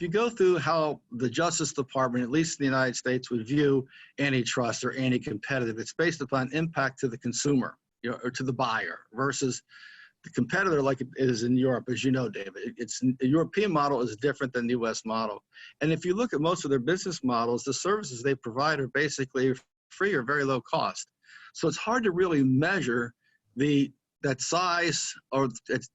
if you go through how the Justice Department, at least in the United States, would view antitrust or anti-competitive, it's based upon impact to the consumer, or to the buyer, versus the competitor, like it is in Europe, as you know, David. The European model is different than the U.S. model. And if you look at most of their business models, the services they provide are basically free or very low cost. So it's hard to really measure that size, or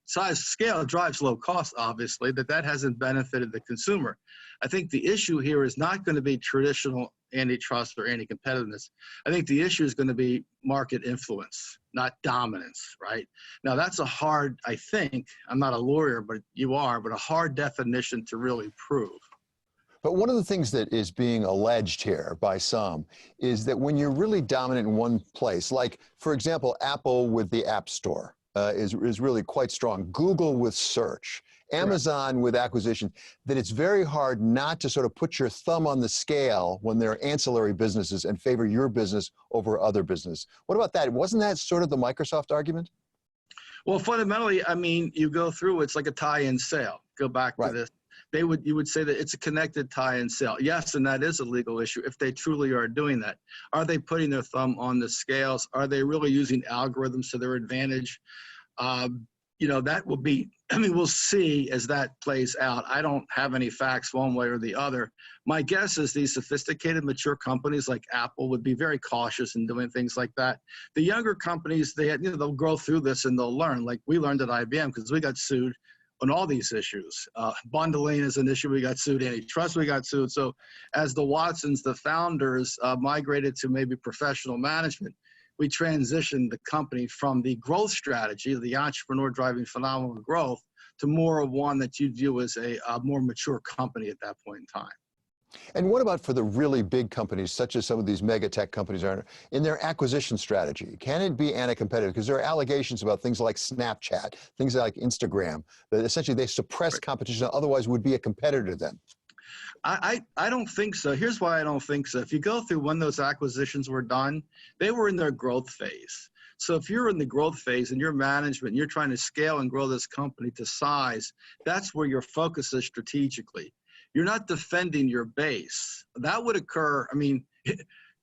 size scale drives low cost, obviously, that hasn't benefited the consumer. I think the issue here is not going to be traditional antitrust or anti-competitiveness. I think the issue is going to be market influence, not dominance, right? Now that's a hard, I think, I'm not a lawyer, but you are, but a hard definition to really prove. But one of the things that is being alleged here by some is that when you're really dominant in one place, like, for example, Apple with the App Store is really quite strong, Google with search, Amazon with acquisition, that it's very hard not to sort of put your thumb on the scale when there are ancillary businesses and favor your business over other business. What about that? Wasn't that sort of the Microsoft argument? Well, fundamentally, I mean, you go through, it's like a tie-in sale. Go back to this. You would say that it's a connected tie-in sale. Yes, and that is a legal issue if they truly are doing that. Are they putting their thumb on the scales? Are they really using algorithms to their advantage? That will be, I mean, we'll see as that plays out. I don't have any facts one way or the other. My guess is these sophisticated, mature companies like Apple would be very cautious in doing things like that. The younger companies, they'll grow through this and they'll learn, like we learned at IBM, because we got sued on all these issues. Bundling is an issue, we got sued. Antitrust, we got sued. So as the Watsons, the founders, migrated to maybe professional management, we transitioned the company from the growth strategy, the entrepreneur driving phenomenal growth, to more of one that you view as a more mature company at that point in time. And what about for the really big companies, such as some of these mega tech companies are in their acquisition strategy? Can it be anti-competitive? Because there are allegations about things like Snapchat, things like Instagram, that essentially they suppress competition that otherwise would be a competitor to them. I don't think so. Here's why I don't think so. If you go through when those acquisitions were done, they were in their growth phase. So if you're in the growth phase and you're management, and you're trying to scale and grow this company to size, that's where your focus is strategically. You're not defending your base. That would occur, I mean,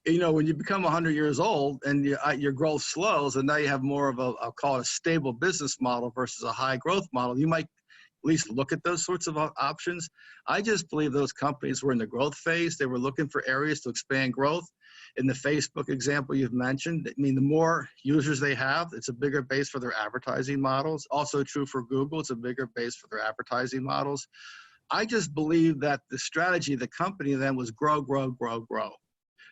when you become 100 years old and your growth slows, and now you have more of I'll call it a stable business model versus a high growth model, you might at least look at those sorts of options. I just believe those companies were in the growth phase. They were looking for areas to expand growth. In the Facebook example you've mentioned, I mean, the more users they have, it's a bigger base for their advertising models. Also true for Google, it's a bigger base for their advertising models. I just believe that the strategy of the company then was grow, grow, grow, grow.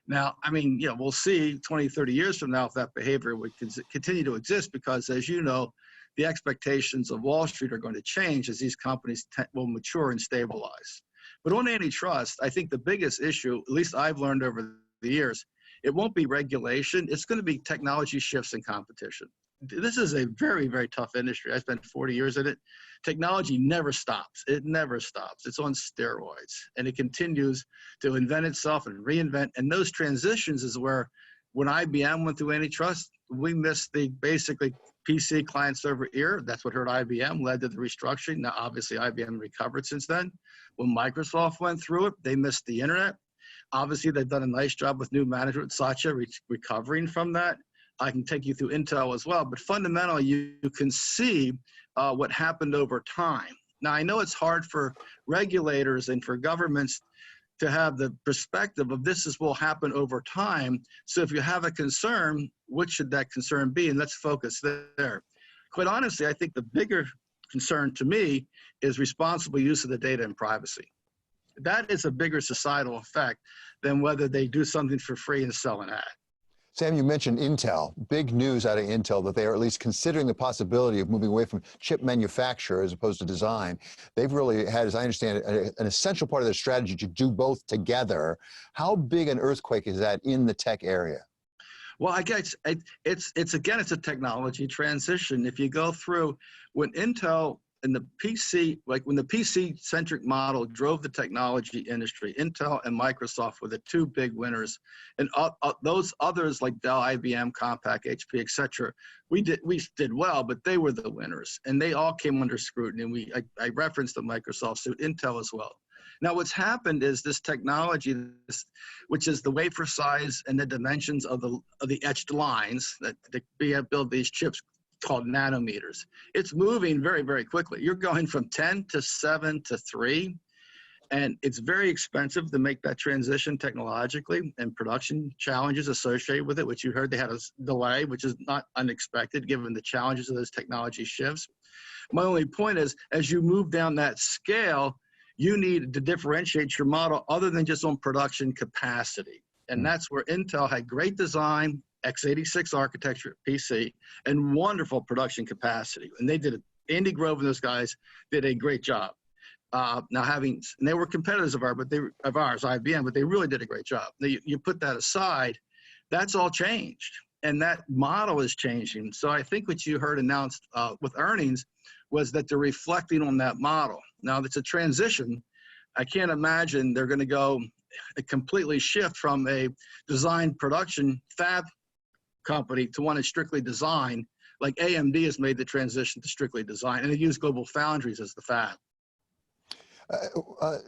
Now, I mean, we'll see 20, 30 years from now if that behavior would continue to exist, because as you know, the expectations of Wall Street are going to change as these companies will mature and stabilize. But on antitrust, I think the biggest issue, at least I've learned over the years, it won't be regulation. It's going to be technology shifts in competition. This is a very, very tough industry. I spent 40 years in it. Technology never stops. It never stops. It's on steroids. And it continues to invent itself and reinvent. And those transitions is where, when IBM went through antitrust, we missed the basically PC client server era. That's what hurt IBM, led to the restructuring. Now, obviously, IBM recovered since then. When Microsoft went through it, they missed the internet. Obviously, they've done a nice job with new management, Satya, recovering from that. I can take you through Intel as well, but fundamentally, you can see what happened over time. Now, I know it's hard for regulators and for governments to have the perspective of will happen over time. So if you have a concern, what should that concern be? And let's focus there. Quite honestly, I think the bigger concern to me is responsible use of the data and privacy. That is a bigger societal effect than whether they do something for free and sell an ad. Sam, you mentioned Intel. Big news out of Intel that they are at least considering the possibility of moving away from chip manufacture as opposed to design. They've really had, as I understand it, an essential part of their strategy to do both together. How big an earthquake is that in the tech area? Well, I guess it's a technology transition. If you go through when Intel and the PC, like when the PC-centric model drove the technology industry, Intel and Microsoft were the two big winners. And those others like Dell, IBM, Compaq, HP, et cetera, we did well, but they were the winners. And they all came under scrutiny. And I referenced the Microsoft suit, Intel as well. Now, what's happened is this technology, which is the wafer size and the dimensions of the etched lines that build these chips called nanometers. It's moving very, very quickly. You're going from 10 to 7 to 3. And it's very expensive to make that transition technologically, and production challenges associated with it, which you heard they had a delay, which is not unexpected given the challenges of those technology shifts. My only point is, as you move down that scale, you need to differentiate your model other than just on production capacity. And that's where Intel had great design, x86 architecture, PC, and wonderful production capacity. And they did it. Andy Grove and those guys did a great job. And they were competitors of ours, IBM, but they really did a great job. You put that aside, that's all changed, and that model is changing. So I think what you heard announced with earnings was that they're reflecting on that model. Now it's a transition. I can't imagine they're going to go a completely shift from a design production fab company to one that's strictly design, like AMD has made the transition to strictly design, and they use Global Foundries as the fab.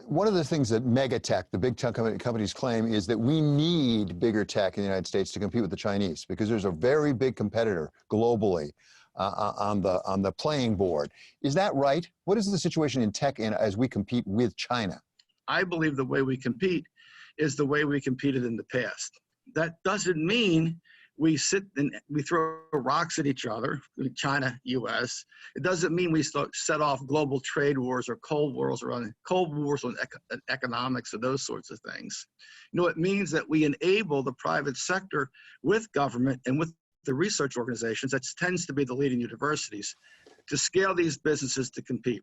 One of the things that mega tech, the big tech companies claim, is that we need bigger tech in the United States to compete with the Chinese, because there's a very big competitor globally on the playing board. Is that right? What is the situation in tech as we compete with China? I believe the way we compete is the way we competed in the past. That doesn't mean we sit and we throw rocks at each other, China, US. It doesn't mean we set off global trade wars or cold wars on economics or those sorts of things. It means that we enable the private sector with government and with the research organizations, that tends to be the leading universities, to scale these businesses to compete.